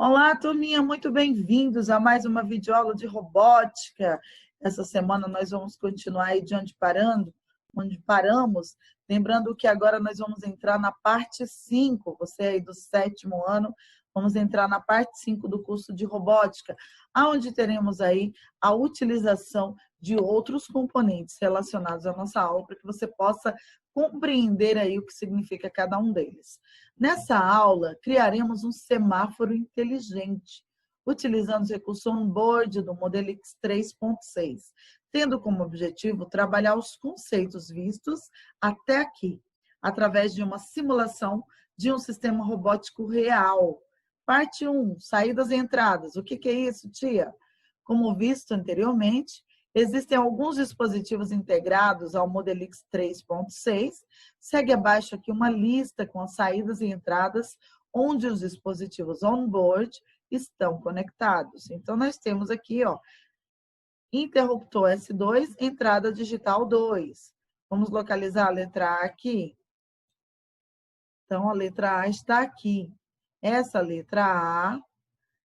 Olá, turminha, muito bem-vindos a mais uma videoaula de robótica. Essa semana nós vamos continuar aí de onde paramos. Lembrando que agora nós vamos entrar na parte 5, você aí do 7º ano, vamos entrar na parte 5 do curso de robótica, onde teremos aí a utilização de outros componentes relacionados à nossa aula, para que você possa compreender aí o que significa cada um deles. Nessa aula, criaremos um semáforo inteligente, utilizando os recursos on-board do Modelix 3.6, tendo como objetivo trabalhar os conceitos vistos até aqui, através de uma simulação de um sistema robótico real. Parte 1, saídas e entradas. O que é isso, tia? Como visto anteriormente, existem alguns dispositivos integrados ao Modelix 3.6. Segue abaixo aqui uma lista com as saídas e entradas onde os dispositivos on-board estão conectados. Então, nós temos aqui, ó, interruptor S2, entrada digital 2. Vamos localizar a letra A aqui. Então, a letra A está aqui. Essa letra A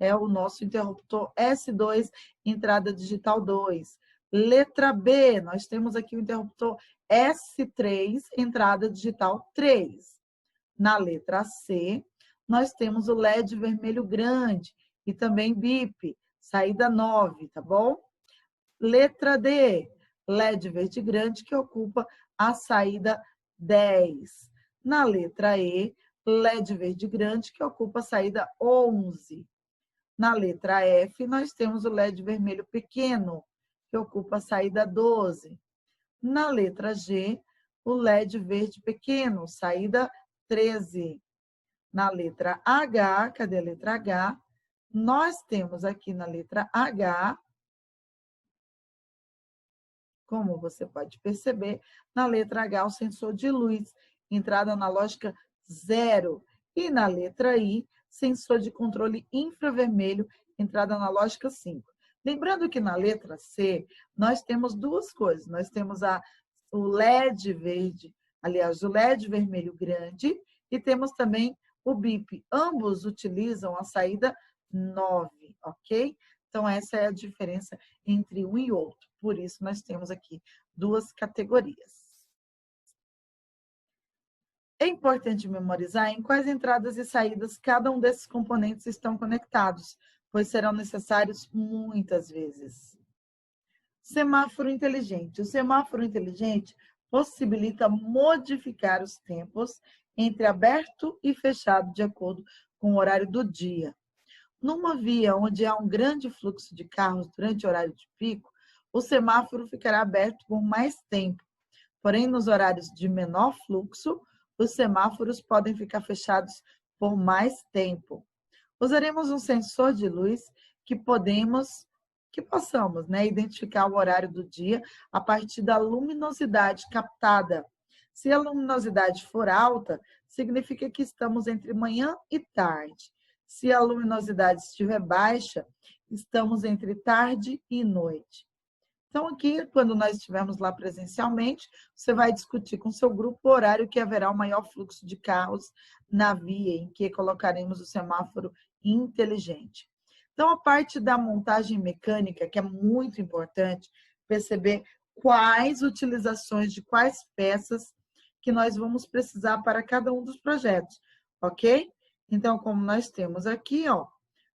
é o nosso interruptor S2, entrada digital 2. Letra B, nós temos aqui o interruptor S3, entrada digital 3. Na letra C, nós temos o LED vermelho grande e também BIP, saída 9, tá bom? Letra D, LED verde grande que ocupa a saída 10. Na letra E, LED verde grande que ocupa a saída 11. Na letra F, nós temos o LED vermelho pequeno, que ocupa a saída 12. Na letra G, o LED verde pequeno, saída 13. Na letra H, cadê a letra H? Nós temos aqui na letra H, como você pode perceber, na letra H, o sensor de luz, entrada analógica 0. E na letra I, sensor de controle infravermelho, entrada analógica 5. Lembrando que na letra C, nós temos duas coisas. Nós temos o LED verde, aliás, o LED vermelho grande, e temos também o BIP. Ambos utilizam a saída 9, ok? Então, essa é a diferença entre um e outro. Por isso, nós temos aqui duas categorias. É importante memorizar em quais entradas e saídas cada um desses componentes estão conectados, pois serão necessários muitas vezes. Semáforo inteligente. O semáforo inteligente possibilita modificar os tempos entre aberto e fechado de acordo com o horário do dia. Numa via onde há um grande fluxo de carros durante o horário de pico, o semáforo ficará aberto por mais tempo. Porém, nos horários de menor fluxo, os semáforos podem ficar fechados por mais tempo. Usaremos um sensor de luz que possamos, identificar o horário do dia a partir da luminosidade captada. Se a luminosidade for alta, significa que estamos entre manhã e tarde. Se a luminosidade estiver baixa, estamos entre tarde e noite. Então, aqui, quando nós estivermos lá presencialmente, você vai discutir com o seu grupo o horário que haverá o maior fluxo de carros na via, em que colocaremos o semáforo inteligente. Então, a parte da montagem mecânica, que é muito importante, perceber quais utilizações de quais peças que nós vamos precisar para cada um dos projetos, ok? Então, como nós temos aqui, ó,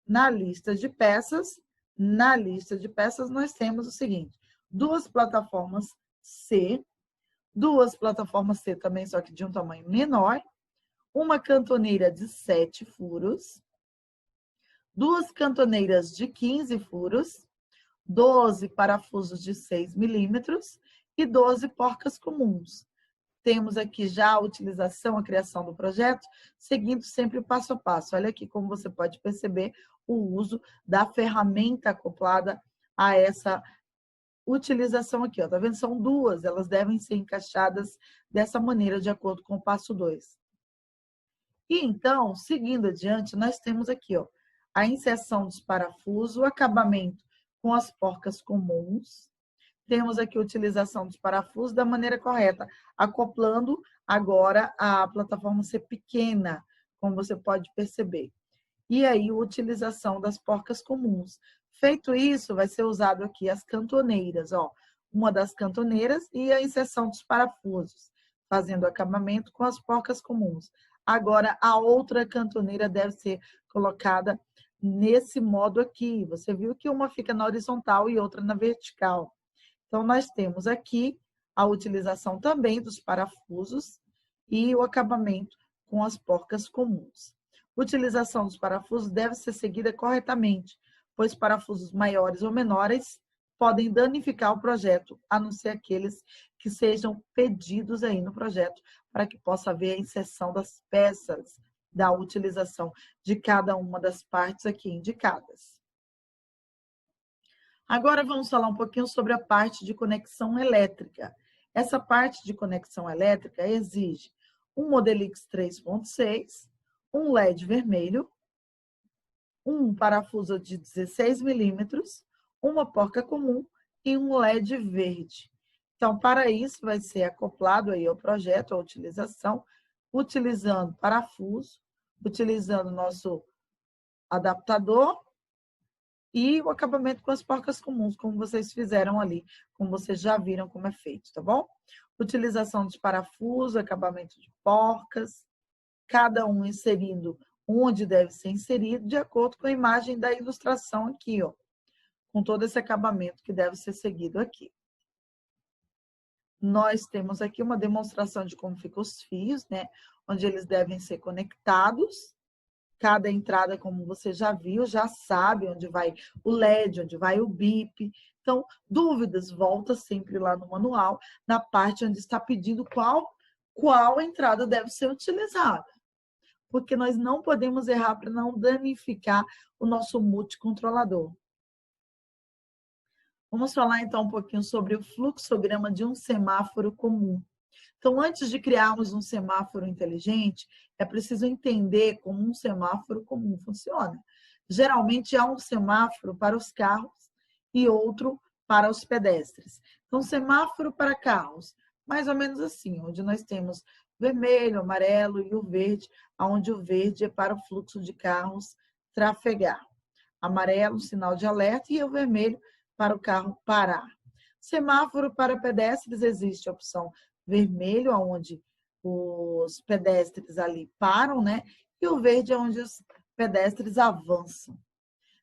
na lista de peças nós temos o seguinte: duas plataformas C também, só que de um tamanho menor, uma cantoneira de 7 furos, duas cantoneiras de 15 furos, 12 parafusos de 6 milímetros e 12 porcas comuns. Temos aqui já a utilização, a criação do projeto, seguindo sempre passo a passo. Olha aqui como você pode perceber o uso da ferramenta acoplada a essa utilização aqui. Tá vendo? São duas, elas devem ser encaixadas dessa maneira, de acordo com o passo 2. E então, seguindo adiante, nós temos aqui, ó, a inserção dos parafusos, o acabamento com as porcas comuns. Temos aqui a utilização dos parafusos da maneira correta, acoplando agora a plataforma ser pequena, como você pode perceber. e aí a utilização das porcas comuns. Feito isso, vai ser usado aqui as cantoneiras, ó, uma das cantoneiras e a inserção dos parafusos, fazendo acabamento com as porcas comuns. Agora, a outra cantoneira deve ser colocada nesse modo aqui. Você viu que uma fica na horizontal e outra na vertical. Então, nós temos aqui a utilização também dos parafusos e o acabamento com as porcas comuns. A utilização dos parafusos deve ser seguida corretamente, pois parafusos maiores ou menores podem danificar o projeto, a não ser aqueles que sejam pedidos aí no projeto, para que possa haver a inserção das peças da utilização de cada uma das partes aqui indicadas. Agora vamos falar um pouquinho sobre a parte de conexão elétrica. Essa parte de conexão elétrica exige um Modelix 3.6, um LED vermelho, um parafuso de 16 milímetros, uma porca comum e um LED verde. Então, para isso, vai ser acoplado aí ao projeto, a utilização, utilizando parafuso, utilizando nosso adaptador e o acabamento com as porcas comuns, como vocês fizeram ali, como vocês já viram como é feito, tá bom? Utilização de parafuso, acabamento de porcas, cada um inserindo onde deve ser inserido, de acordo com a imagem da ilustração aqui, ó, com todo esse acabamento que deve ser seguido aqui. Nós temos aqui uma demonstração de como ficam os fios, né? Onde eles devem ser conectados. Cada entrada, como você já viu, já sabe onde vai o LED, onde vai o bip. Então, dúvidas, volta sempre lá no manual, na parte onde está pedindo qual entrada deve ser utilizada. Porque nós não podemos errar para não danificar o nosso multicontrolador. Vamos falar então um pouquinho sobre o fluxograma de um semáforo comum. Então, antes de criarmos um semáforo inteligente, é preciso entender como um semáforo comum funciona. Geralmente, há um semáforo para os carros e outro para os pedestres. Então, semáforo para carros, mais ou menos assim, onde nós temos vermelho, amarelo e o verde, onde o verde é para o fluxo de carros trafegar. Amarelo, sinal de alerta, e o vermelho para o carro parar. Semáforo para pedestres, existe a opção vermelho, onde os pedestres ali param, né? E o verde é onde os pedestres avançam.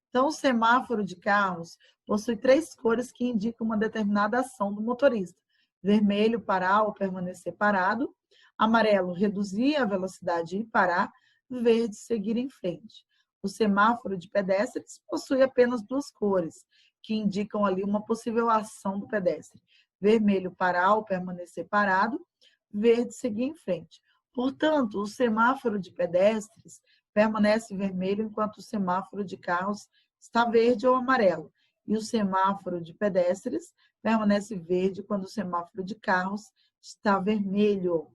Então, o semáforo de carros possui 3 cores que indicam uma determinada ação do motorista. Vermelho, parar ou permanecer parado. Amarelo, reduzir a velocidade e parar. Verde, seguir em frente. O semáforo de pedestres possui apenas 2 cores, que indicam ali uma possível ação do pedestre. Vermelho, parar ou permanecer parado. Verde, seguir em frente. Portanto, o semáforo de pedestres permanece vermelho enquanto o semáforo de carros está verde ou amarelo. E o semáforo de pedestres permanece verde quando o semáforo de carros está vermelho.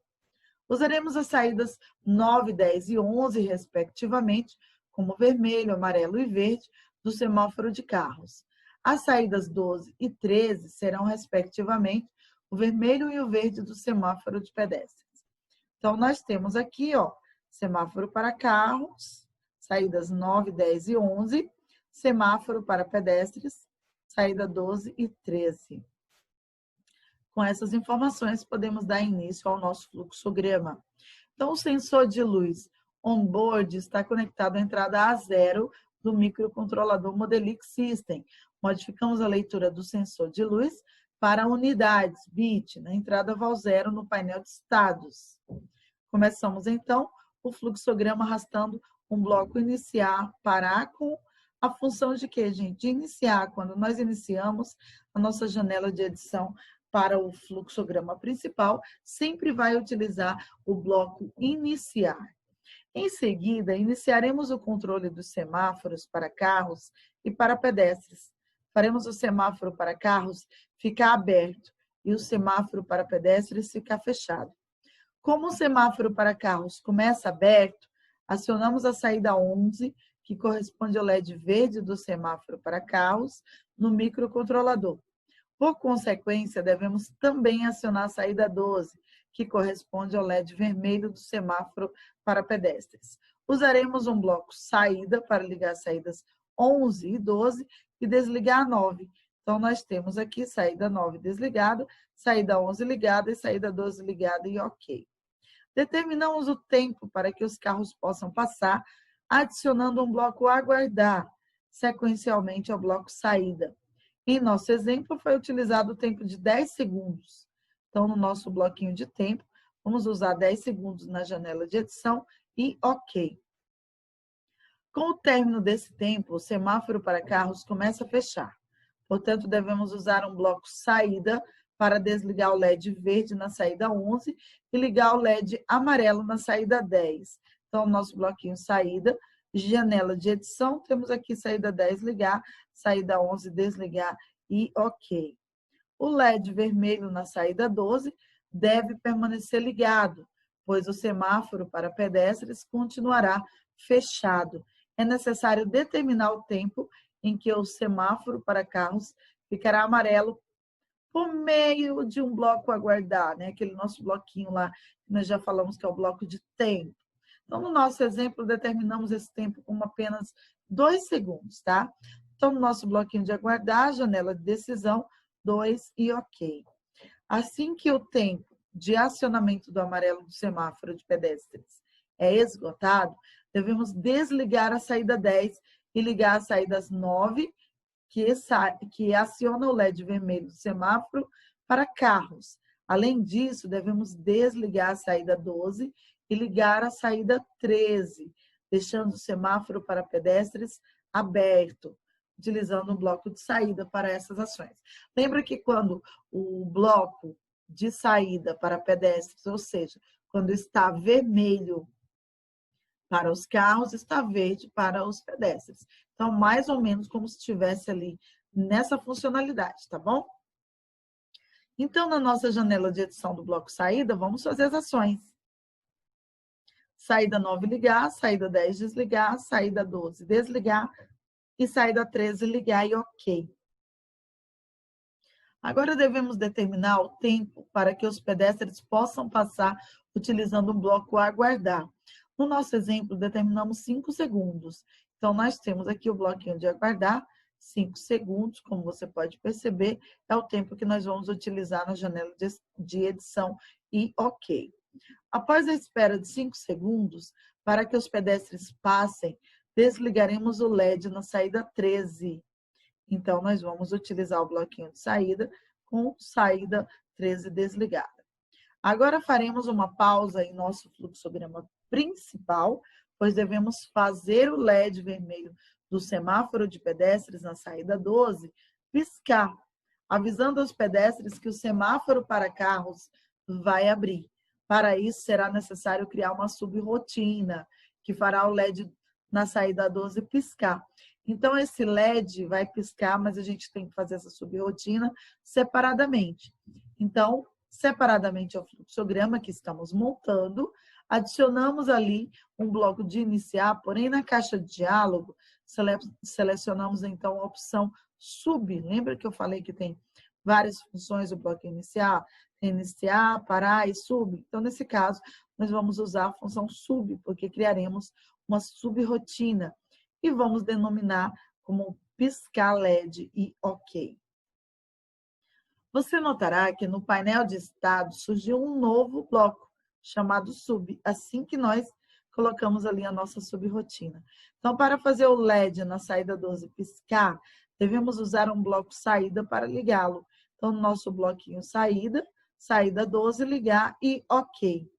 Usaremos as saídas 9, 10 e 11, respectivamente, como vermelho, amarelo e verde, do semáforo de carros. As saídas 12 e 13 serão, respectivamente, o vermelho e o verde do semáforo de pedestres. Então, nós temos aqui, ó, semáforo para carros, saídas 9, 10 e 11, semáforo para pedestres, saída 12 e 13. Com essas informações, podemos dar início ao nosso fluxograma. Então, o sensor de luz on-board está conectado à entrada A0 do microcontrolador Modelix System. Modificamos a leitura do sensor de luz para unidades, bit, na entrada val0 no painel de estados. Começamos, então, o fluxograma arrastando um bloco iniciar, parar, com a função de quê, gente? De iniciar. Quando nós iniciamos a nossa janela de edição para o fluxograma principal, sempre vai utilizar o bloco iniciar. Em seguida, iniciaremos o controle dos semáforos para carros e para pedestres. Faremos o semáforo para carros ficar aberto e o semáforo para pedestres ficar fechado. Como o semáforo para carros começa aberto, acionamos a saída 11, que corresponde ao LED verde do semáforo para carros, no microcontrolador. Por consequência, devemos também acionar a saída 12, que corresponde ao LED vermelho do semáforo para pedestres. Usaremos um bloco saída para ligar as saídas 11 e 12 e desligar a 9. Então, nós temos aqui saída 9 desligada, saída 11 ligada e saída 12 ligada e ok. Determinamos o tempo para que os carros possam passar, adicionando um bloco aguardar, sequencialmente ao bloco saída. Em nosso exemplo, foi utilizado o tempo de 10 segundos. Então, no nosso bloquinho de tempo, vamos usar 10 segundos na janela de edição e ok. Com o término desse tempo, o semáforo para carros começa a fechar. Portanto, devemos usar um bloco saída para desligar o LED verde na saída 11 e ligar o LED amarelo na saída 10. Então, nosso bloquinho saída, janela de edição, temos aqui saída 10 ligar, saída 11 desligar e ok. O LED vermelho na saída 12 deve permanecer ligado, pois o semáforo para pedestres continuará fechado. É necessário determinar o tempo em que o semáforo para carros ficará amarelo por meio de um bloco aguardar, né? Aquele nosso bloquinho lá, que nós já falamos que é o bloco de tempo. Então, no nosso exemplo, determinamos esse tempo como apenas 2 segundos, tá? Então, no nosso bloquinho de aguardar, janela de decisão, 2 e ok. Assim que o tempo de acionamento do amarelo do semáforo de pedestres é esgotado, devemos desligar a saída 10 e ligar as saídas 9, que aciona o LED vermelho do semáforo para carros. Além disso, devemos desligar a saída 12 e ligar a saída 13, deixando o semáforo para pedestres aberto, utilizando um bloco de saída para essas ações. Lembra que quando o bloco de saída para pedestres, ou seja, quando está vermelho para os carros, está verde para os pedestres. Então, mais ou menos como se estivesse ali nessa funcionalidade, tá bom? Então, na nossa janela de edição do bloco saída, vamos fazer as ações. Saída 9 ligar, saída 10 desligar, saída 12 desligar e saída 13 ligar e ok. Agora devemos determinar o tempo para que os pedestres possam passar utilizando um bloco aguardar. No nosso exemplo, determinamos 5 segundos. Então, nós temos aqui o bloquinho de aguardar, 5 segundos, como você pode perceber, é o tempo que nós vamos utilizar na janela de edição e ok. Após a espera de 5 segundos, para que os pedestres passem, desligaremos o LED na saída 13. Então, nós vamos utilizar o bloquinho de saída com saída 13 desligada. Agora faremos uma pausa em nosso fluxograma principal, pois devemos fazer o LED vermelho do semáforo de pedestres na saída 12 piscar, avisando aos pedestres que o semáforo para carros vai abrir. Para isso, será necessário criar uma subrotina, que fará o LED na saída 12 piscar. Então, esse LED vai piscar, mas a gente tem que fazer essa subrotina separadamente. Então, separadamente ao fluxograma que estamos montando, adicionamos ali um bloco de iniciar, porém na caixa de diálogo, selecionamos então a opção sub. Lembra que eu falei que tem várias funções do bloco iniciar, parar e sub? Então, nesse caso, nós vamos usar a função sub, porque criaremos uma subrotina e vamos denominar como piscar LED e ok. Você notará que no painel de estado surgiu um novo bloco, chamado sub, assim que nós colocamos ali a nossa subrotina. Então, para fazer o LED na saída 12 piscar, devemos usar um bloco saída para ligá-lo. Então, no nosso bloquinho saída, saída 12, ligar e ok.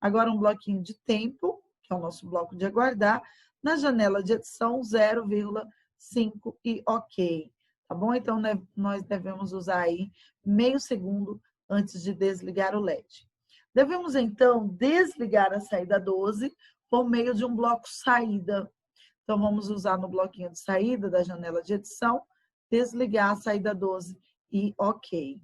Agora, um bloquinho de tempo, que é o nosso bloco de aguardar, na janela de edição 0,5 e ok. Tá bom? Então, nós devemos usar aí meio segundo antes de desligar o LED. Devemos, então, desligar a saída 12 por meio de um bloco saída. Então, vamos usar no bloquinho de saída da janela de edição, desligar a saída 12 e ok.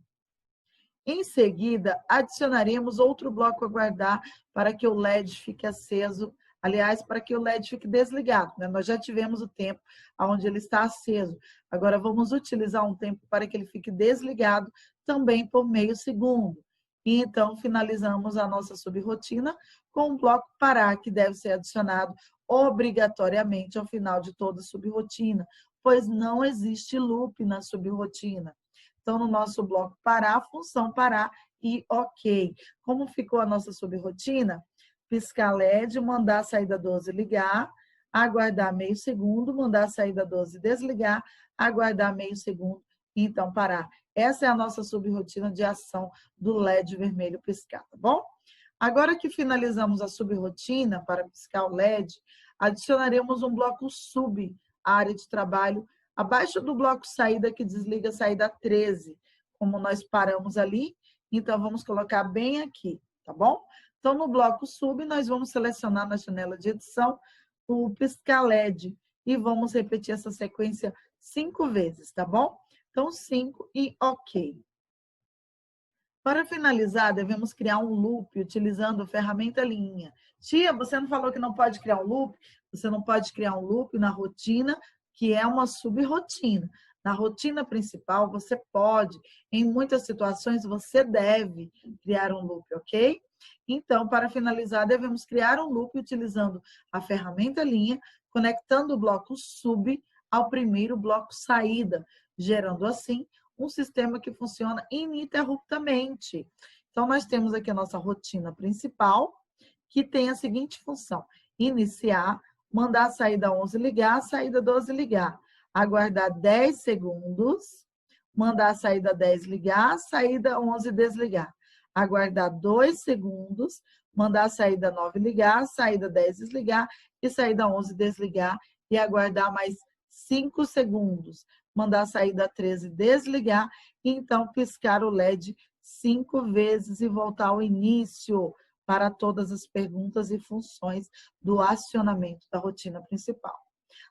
Em seguida, adicionaremos outro bloco aguardar para que o LED fique aceso. Aliás, para que o LED fique desligado, né? Nós já tivemos o tempo onde ele está aceso. Agora, vamos utilizar um tempo para que ele fique desligado também por meio segundo. E então finalizamos a nossa subrotina com um bloco parar, que deve ser adicionado obrigatoriamente ao final de toda subrotina, pois não existe loop na subrotina. Então, no nosso bloco parar, função parar e ok. Como ficou a nossa subrotina? Piscar LED, mandar a saída 12 ligar, aguardar meio segundo, mandar a saída 12 desligar, aguardar meio segundo e então parar. Essa é a nossa subrotina de ação do LED vermelho piscar, tá bom? Agora que finalizamos a subrotina para piscar o LED, adicionaremos um bloco sub, área de trabalho, abaixo do bloco saída que desliga a saída 13. Como nós paramos ali, então vamos colocar bem aqui, tá bom? Então, no bloco sub, nós vamos selecionar na janela de edição o piscar LED e vamos repetir essa sequência 5 vezes, tá bom? Então, 5 e ok. Para finalizar, devemos criar um loop utilizando a ferramenta linha. Tia, você não falou que não pode criar um loop? Você não pode criar um loop na rotina, que é uma subrotina. Na rotina principal, você pode. Em muitas situações, você deve criar um loop, ok? Então, para finalizar, devemos criar um loop utilizando a ferramenta linha, conectando o bloco sub ao primeiro bloco saída, gerando assim um sistema que funciona ininterruptamente. Então, nós temos aqui a nossa rotina principal, que tem a seguinte função: iniciar, mandar a saída 11 ligar, a saída 12 ligar, aguardar 10 segundos, mandar a saída 10 ligar, a saída 11 desligar, aguardar 2 segundos, mandar a saída 9 ligar, a saída 10 desligar e saída 11 desligar e aguardar mais 5 segundos, mandar a saída 13 desligar e então piscar o LED 5 vezes e voltar ao início para todas as perguntas e funções do acionamento da rotina principal.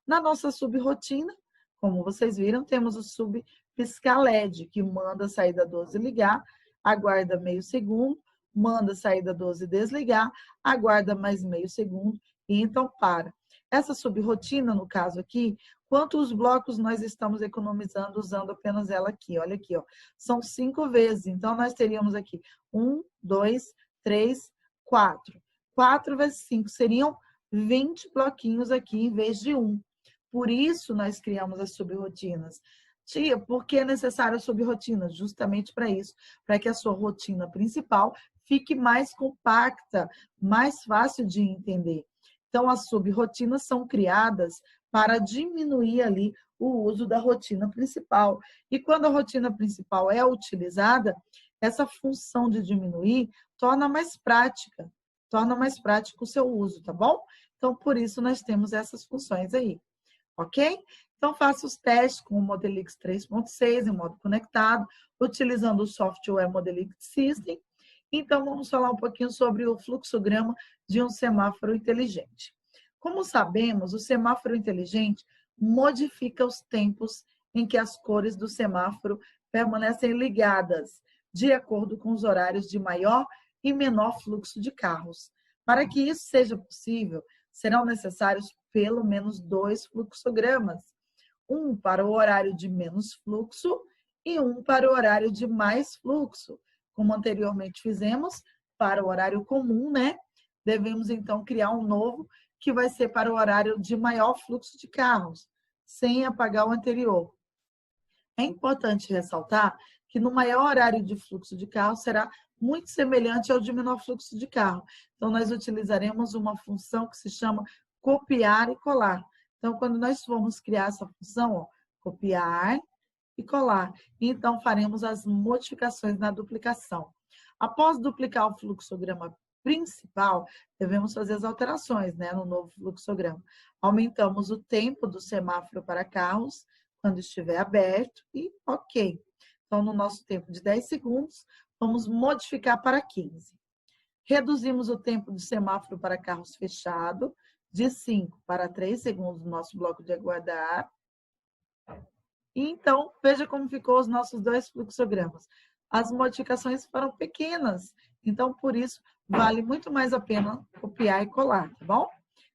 Na nossa subrotina, como vocês viram, temos o sub piscar LED, que manda a saída 12 ligar, aguarda meio segundo, manda a saída 12 desligar, aguarda mais meio segundo e então para. Essa subrotina, no caso aqui, quantos blocos nós estamos economizando usando apenas ela aqui? Olha aqui, ó. São 5 vezes. Então, nós teríamos aqui 1, 2, 3, 4. 4 vezes 5 seriam 20 bloquinhos aqui em vez de 1. Por isso, nós criamos as subrotinas. Tia, por que é necessário a subrotina? Justamente para isso, para que a sua rotina principal fique mais compacta, mais fácil de entender. Então, as subrotinas são criadas para diminuir ali o uso da rotina principal. E quando a rotina principal é utilizada, essa função de diminuir torna mais prática o seu uso, tá bom? Então, por isso, nós temos essas funções aí, ok? Então, faça os testes com o Modelix 3.6 em modo conectado, utilizando o software Modelix System. Então, vamos falar um pouquinho sobre o fluxograma de um semáforo inteligente. Como sabemos, o semáforo inteligente modifica os tempos em que as cores do semáforo permanecem ligadas, de acordo com os horários de maior e menor fluxo de carros. Para que isso seja possível, serão necessários pelo menos 2 fluxogramas, um para o horário de menos fluxo e um para o horário de mais fluxo. Como anteriormente fizemos, para o horário comum, né? Devemos, então, criar um novo que vai ser para o horário de maior fluxo de carros, sem apagar o anterior. É importante ressaltar que no maior horário de fluxo de carro será muito semelhante ao de menor fluxo de carro. Então, nós utilizaremos uma função que se chama copiar e colar. Então, quando nós formos criar essa função, ó, copiar e colar, então faremos as modificações na duplicação. Após duplicar o fluxograma principal, devemos fazer as alterações, né, no novo fluxograma. Aumentamos o tempo do semáforo para carros, quando estiver aberto, e ok. Então, no nosso tempo de 10 segundos, vamos modificar para 15. Reduzimos o tempo do semáforo para carros fechado, de 5 para 3 segundos no nosso bloco de aguardar. E então, veja como ficou os nossos 2 fluxogramas. As modificações foram pequenas, então, por isso, vale muito mais a pena copiar e colar, tá bom?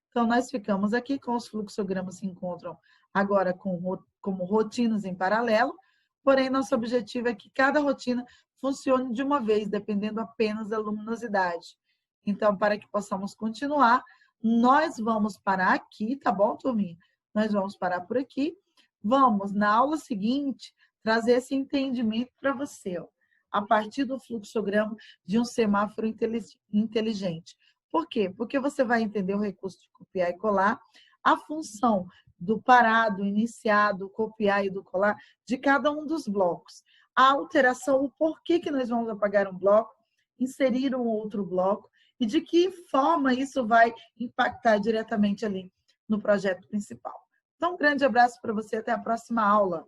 Então, nós ficamos aqui com os fluxogramas se encontram agora como rotinas em paralelo, porém, nosso objetivo é que cada rotina funcione de uma vez, dependendo apenas da luminosidade. Então, para que possamos continuar, nós vamos parar aqui, tá bom, turminha? Nós vamos parar por aqui. Vamos, na aula seguinte, trazer esse entendimento para você, ó, a partir do fluxograma de um semáforo inteligente. Por quê? Porque você vai entender o recurso de copiar e colar, a função do parar, do iniciar, do copiar e do colar de cada um dos blocos. A alteração, o porquê que nós vamos apagar um bloco, inserir um outro bloco e de que forma isso vai impactar diretamente ali no projeto principal. Então, um grande abraço para você, até a próxima aula.